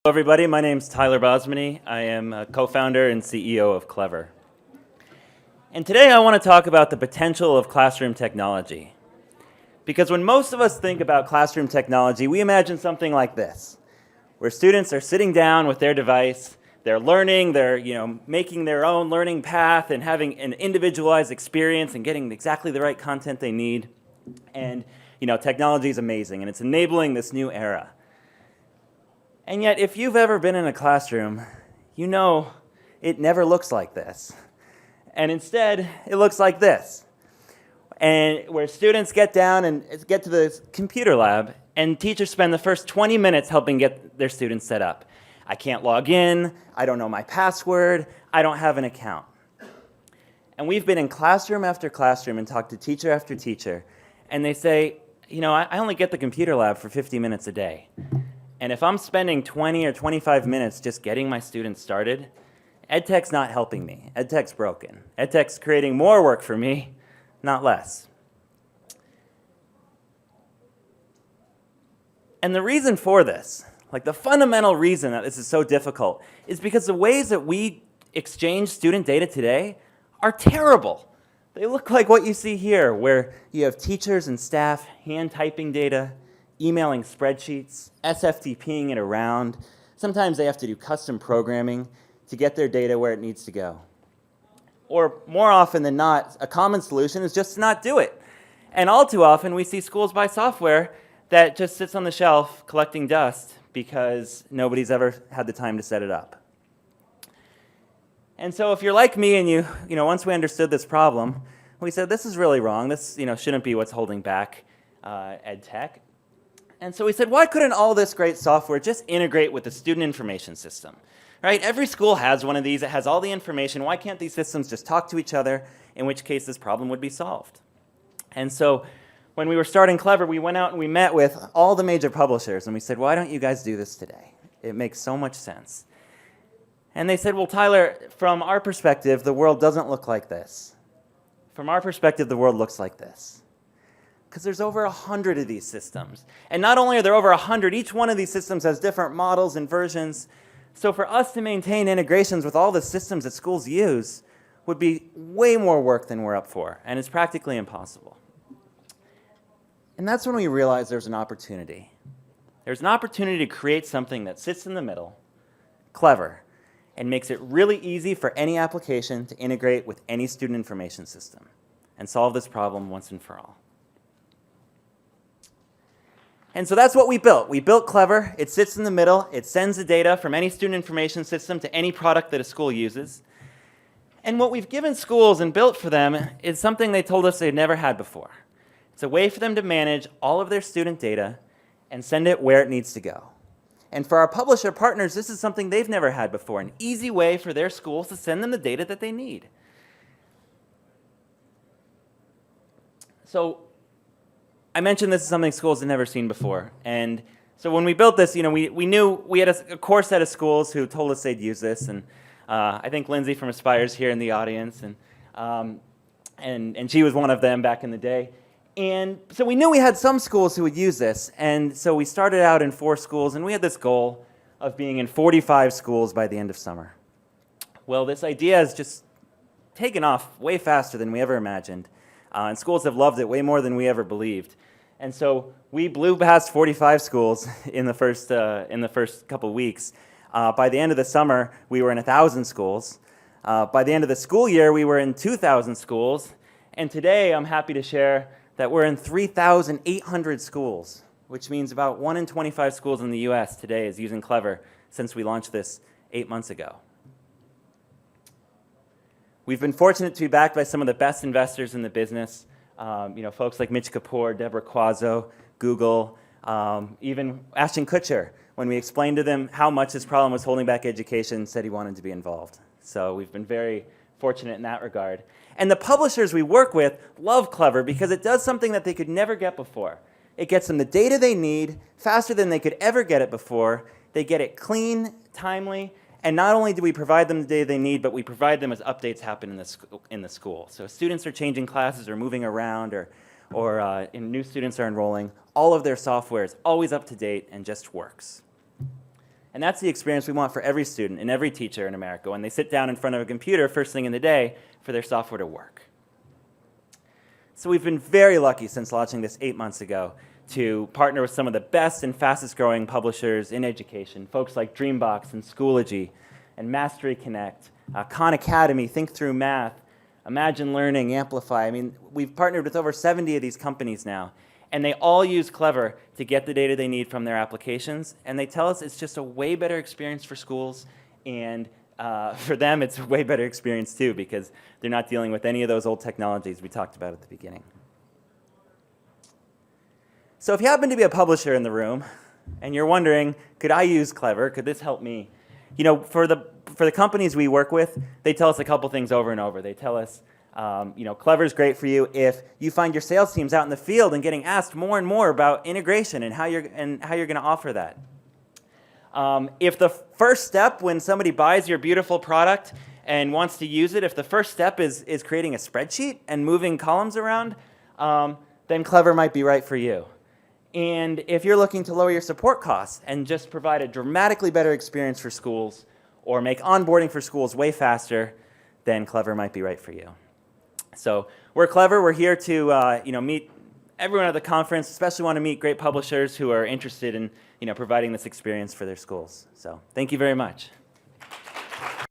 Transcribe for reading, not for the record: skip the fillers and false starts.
Hello everybody, my name is Tyler Bosmany. I am a co-founder and CEO of Clever. And today I want to talk about the potential of classroom technology. Because when most of us think about classroom technology, we imagine something like this, where students are sitting down with their device, they're learning, they're making their own learning path and having an individualized experience and getting exactly the right content they need. And technology is amazing and it's enabling this new era. And yet, if you've ever been in a classroom, you know it never looks like this. And instead, it looks like this. And where students get down and get to the computer lab, and teachers spend the first 20 minutes helping get their students set up. I can't log in, I don't know my password, I don't have an account. And we've been in classroom after classroom and talked to teacher after teacher, and they say, I only get the computer lab for 50 minutes a day. And if I'm spending 20 or 25 minutes just getting my students started, EdTech's not helping me. EdTech's broken. EdTech's creating more work for me, not less. And the reason for this, the fundamental reason that this is so difficult, is because the ways that we exchange student data today are terrible. They look like what you see here, where you have teachers and staff hand typing data, emailing spreadsheets, SFTPing it around. Sometimes they have to do custom programming to get their data where it needs to go. Or more often than not, a common solution is just to not do it. And all too often, we see schools buy software that just sits on the shelf collecting dust because nobody's ever had the time to set it up. And so if you're like me and once we understood this problem, we said, this is really wrong. This shouldn't be what's holding back EdTech. And so we said, why couldn't all this great software just integrate with the student information system? Right? Every school has one of these. It has all the information. Why can't these systems just talk to each other, in which case this problem would be solved? And so when we were starting Clever, we went out and we met with all the major publishers, and we said, why don't you guys do this today? It makes so much sense. And they said, well, Tyler, from our perspective, the world doesn't look like this. From our perspective, the world looks like this. Because there's over 100 of these systems. And not only are there over 100, each one of these systems has different models and versions. So for us to maintain integrations with all the systems that schools use would be way more work than we're up for, and it's practically impossible. And that's when we realized there's an opportunity. There's an opportunity to create something that sits in the middle, clever, and makes it really easy for any application to integrate with any student information system and solve this problem once and for all. And so that's what we built. We built Clever. It sits in the middle. It sends the data from any student information system to any product that a school uses. And what we've given schools and built for them is something they told us they'd never had before. It's a way for them to manage all of their student data and send it where it needs to go. And for our publisher partners, this is something they've never had before, an easy way for their schools to send them the data that they need. So I mentioned this is something schools had never seen before. And so when we built this, we knew we had a core set of schools who told us they'd use this. And I think Lindsay from Aspire is here in the audience. And she was one of them back in the day. And so we knew we had some schools who would use this. And so we started out in 4 schools. And we had this goal of being in 45 schools by the end of summer. Well, this idea has just taken off way faster than we ever imagined. And schools have loved it way more than we ever believed. And so we blew past 45 schools in the first couple weeks. By the end of the summer, we were in 1,000 schools. By the end of the school year, we were in 2,000 schools. And today, I'm happy to share that we're in 3,800 schools, which means about 1 in 25 schools in the US today is using Clever since we launched this 8 months ago. We've been fortunate to be backed by some of the best investors in the business. Folks like Mitch Kapoor, Deborah Quazzo, Google, even Ashton Kutcher. When we explained to them how much this problem was holding back education, said he wanted to be involved. So we've been very fortunate in that regard. And the publishers we work with love Clever because it does something that they could never get before. It gets them the data they need faster than they could ever get it before. They get it clean, timely, and not only do we provide them the data they need, but we provide them as updates happen in the school. So if students are changing classes or moving around or new students are enrolling, all of their software is always up to date and just works. And that's the experience we want for every student and every teacher in America when they sit down in front of a computer first thing in the day for their software to work. So we've been very lucky since launching this 8 months ago to partner with some of the best and fastest growing publishers in education, folks like Dreambox and Schoology and Mastery Connect, Khan Academy, Think Through Math, Imagine Learning, Amplify. I mean, we've partnered with over 70 of these companies now, and they all use Clever to get the data they need from their applications, and they tell us it's just a way better experience for schools, and for them it's a way better experience too, because they're not dealing with any of those old technologies we talked about at the beginning. So if you happen to be a publisher in the room, and you're wondering, could I use Clever? Could this help me? You know, for the companies we work with, they tell us a couple things over and over. They tell us, you know, Clever is great for you if you find your sales teams out in the field and getting asked more and more about integration and how you're going to offer that. If the first step when somebody buys your beautiful product and wants to use it, if the first step is creating a spreadsheet and moving columns around, then Clever might be right for you. And if you're looking to lower your support costs and just provide a dramatically better experience for schools or make onboarding for schools way faster, then Clever might be right for you. So we're Clever. We're here to you know, meet everyone at the conference, especially want to meet great publishers who are interested in, you know, providing this experience for their schools. So thank you very much.